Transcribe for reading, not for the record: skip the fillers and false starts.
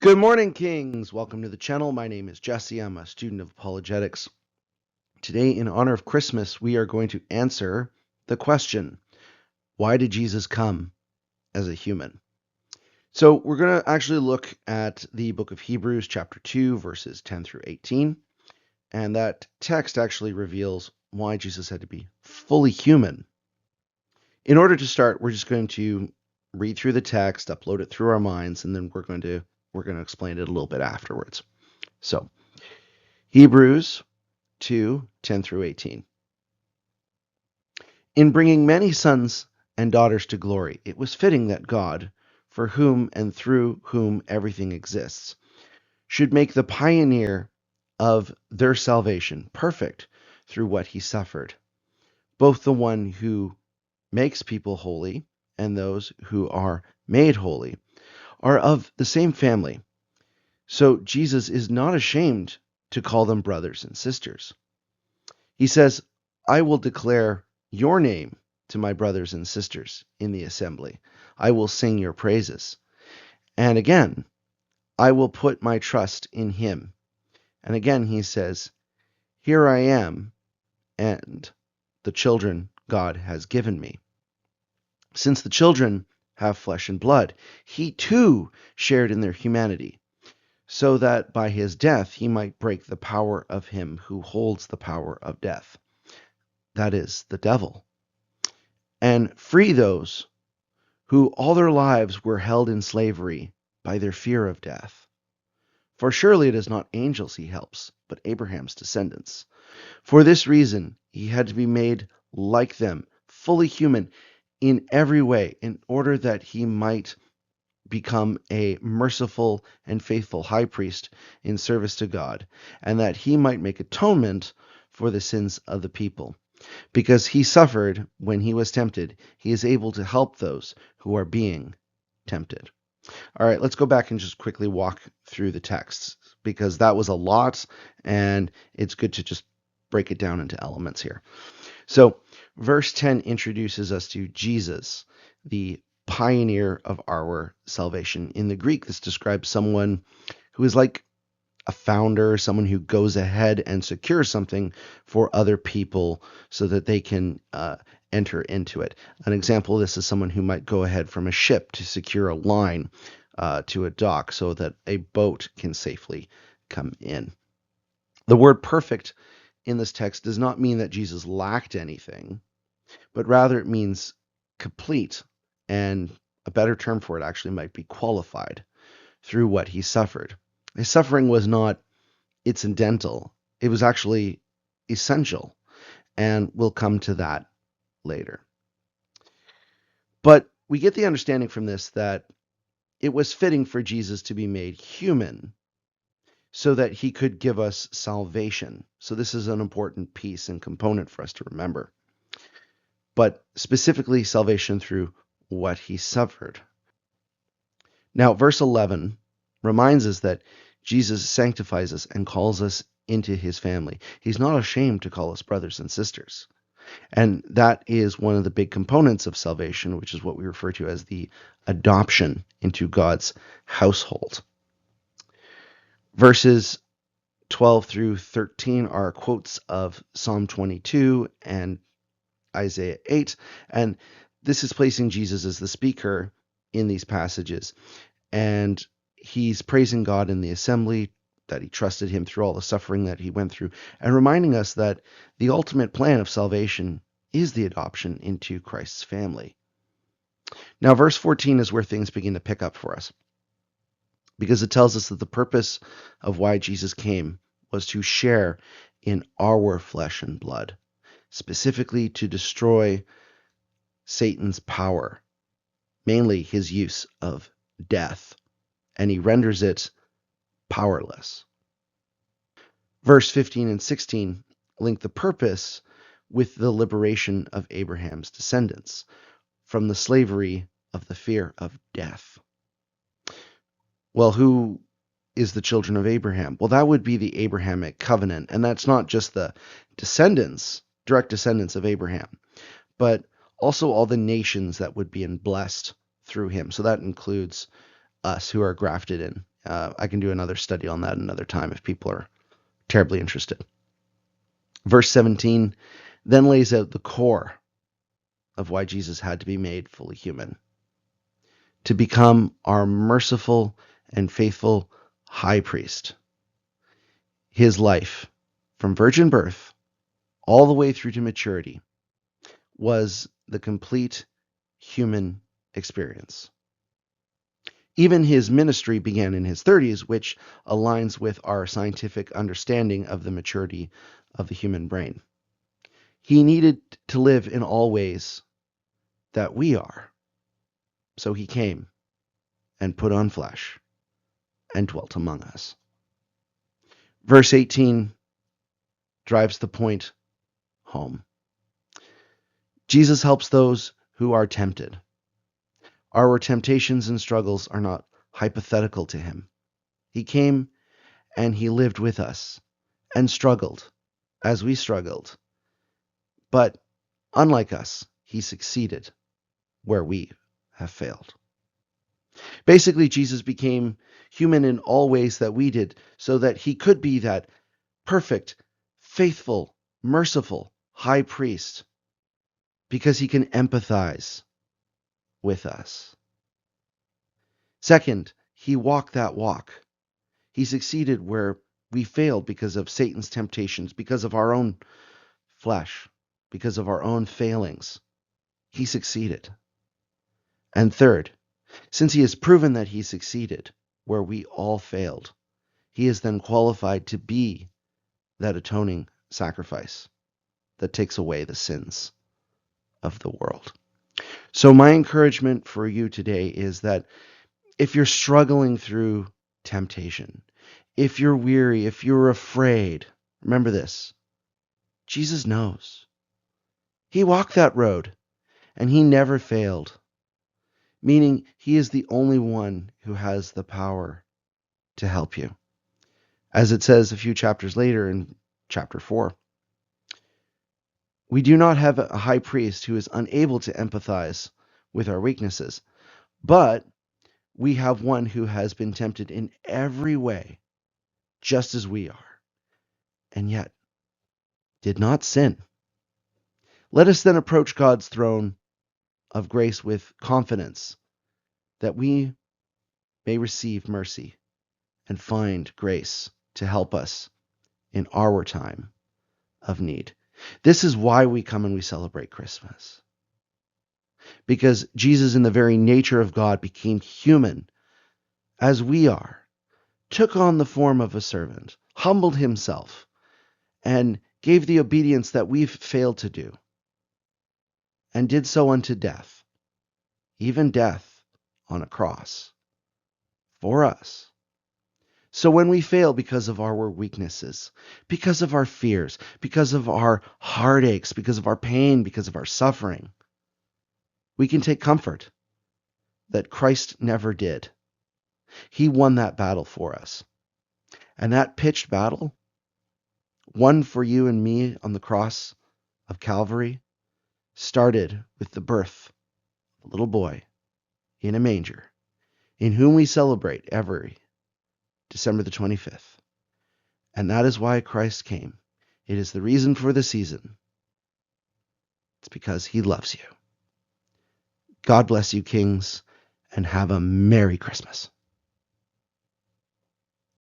Good morning, Kings. Welcome to the channel. My name is Jesse. I'm a student of apologetics. Today, in honor of Christmas, we are going to answer the question, why did Jesus come as a human? So we're going to actually look at the book of Hebrews, chapter 2, verses 10 through 18. And that text actually reveals why Jesus had to be fully human. In order to start, we're just going to read through the text, upload it through our minds, and then we're going to explain it a little bit afterwards. So, Hebrews 2, 10 through 18. In bringing many sons and daughters to glory, it was fitting that God, for whom and through whom everything exists, should make the pioneer of their salvation perfect through what he suffered. Both the one who makes people holy and those who are made holy are of the same family. So Jesus is not ashamed to call them brothers and sisters. He says, I will declare your name to my brothers and sisters in the assembly. I will sing your praises. And again, I will put my trust in him. And again, he says, here I am, and the children God has given me. Since the children have flesh and blood, he too shared in their humanity, so that by his death he might break the power of him who holds the power of death. That is, the devil, and free those who all their lives were held in slavery by their fear of death. For surely it is not angels he helps, but Abraham's descendants. For this reason, he had to be made like them, fully human in every way, in order that he might become a merciful and faithful high priest in service to God, and that he might make atonement for the sins of the people. Because he suffered when he was tempted, he is able to help those who are being tempted. All right, let's go back and just quickly walk through the texts, because that was a lot, and it's good to just break it down into elements here. So, verse 10 introduces us to Jesus, the pioneer of our salvation. In the Greek, this describes someone who is like a founder, someone who goes ahead and secures something for other people so that they can enter into it. An example of this is someone who might go ahead from a ship to secure a line to a dock so that a boat can safely come in. The word perfect in this text does not mean that Jesus lacked anything, but rather it means complete, and a better term for it actually might be qualified through what he suffered. His suffering was not incidental, it was actually essential, and we'll come to that later. But we get the understanding from this that it was fitting for Jesus to be made human so that he could give us salvation. So this is an important piece and component for us to remember. But specifically, salvation through what he suffered. Now, verse 11 reminds us that Jesus sanctifies us and calls us into his family. He's not ashamed to call us brothers and sisters. And that is one of the big components of salvation, which is what we refer to as the adoption into God's household. Verses 12 through 13 are quotes of Psalm 22 and Isaiah 8, and this is placing Jesus as the speaker in these passages. And he's praising God in the assembly, that he trusted him through all the suffering that he went through, and reminding us that the ultimate plan of salvation is the adoption into Christ's family. Now, verse 14 is where things begin to pick up for us, because it tells us that the purpose of why Jesus came was to share in our flesh and blood, specifically to destroy Satan's power, mainly his use of death, and he renders it powerless. Verse 15 and 16 link the purpose with the liberation of Abraham's descendants from the slavery of the fear of death. Well, who is the children of Abraham? Well, that would be the Abrahamic covenant, and that's not just the descendants, direct descendants of Abraham, but also all the nations that would be blessed through him. So that includes us who are grafted in I can do another study on that another time if people are terribly interested. Verse 17 then lays out the core of why Jesus had to be made fully human, to become our merciful and faithful high priest. His life, from virgin birth all the way through to maturity, was the complete human experience. Even his ministry began in his 30s, which aligns with our scientific understanding of the maturity of the human brain. He needed to live in all ways that we are. So he came and put on flesh and dwelt among us. Verse 18 drives the point home. Jesus helps those who are tempted. Our temptations and struggles are not hypothetical to him. He came and he lived with us and struggled as we struggled. But unlike us, he succeeded where we have failed. Basically, Jesus became human in all ways that we did so that he could be that perfect, faithful, merciful high priest because he can empathize with us. Second, he walked that walk. He succeeded where we failed because of Satan's temptations, because of our own flesh, because of our own failings. He succeeded. And third, since he has proven that he succeeded where we all failed, he is then qualified to be that atoning sacrifice that takes away the sins of the world. So my encouragement for you today is that if you're struggling through temptation, if you're weary, if you're afraid, remember this: Jesus knows. He walked that road and he never failed, meaning he is the only one who has the power to help you. As it says a few chapters later in chapter 4, we do not have a high priest who is unable to empathize with our weaknesses, but we have one who has been tempted in every way, just as we are, and yet did not sin. Let us then approach God's throne of grace with confidence that we may receive mercy and find grace to help us in our time of need. This is why we come and we celebrate Christmas. Because Jesus, in the very nature of God, became human as we are, took on the form of a servant, humbled himself, and gave the obedience that we've failed to do, and did so unto death, even death on a cross, for us. So when we fail because of our weaknesses, because of our fears, because of our heartaches, because of our pain, because of our suffering, we can take comfort that Christ never did. He won that battle for us. And that pitched battle, won for you and me on the cross of Calvary, started with the birth of a little boy in a manger, in whom we celebrate every December the 25th. And that is why Christ came. It is the reason for the season. It's because he loves you. God bless you, kings, and have a Merry Christmas.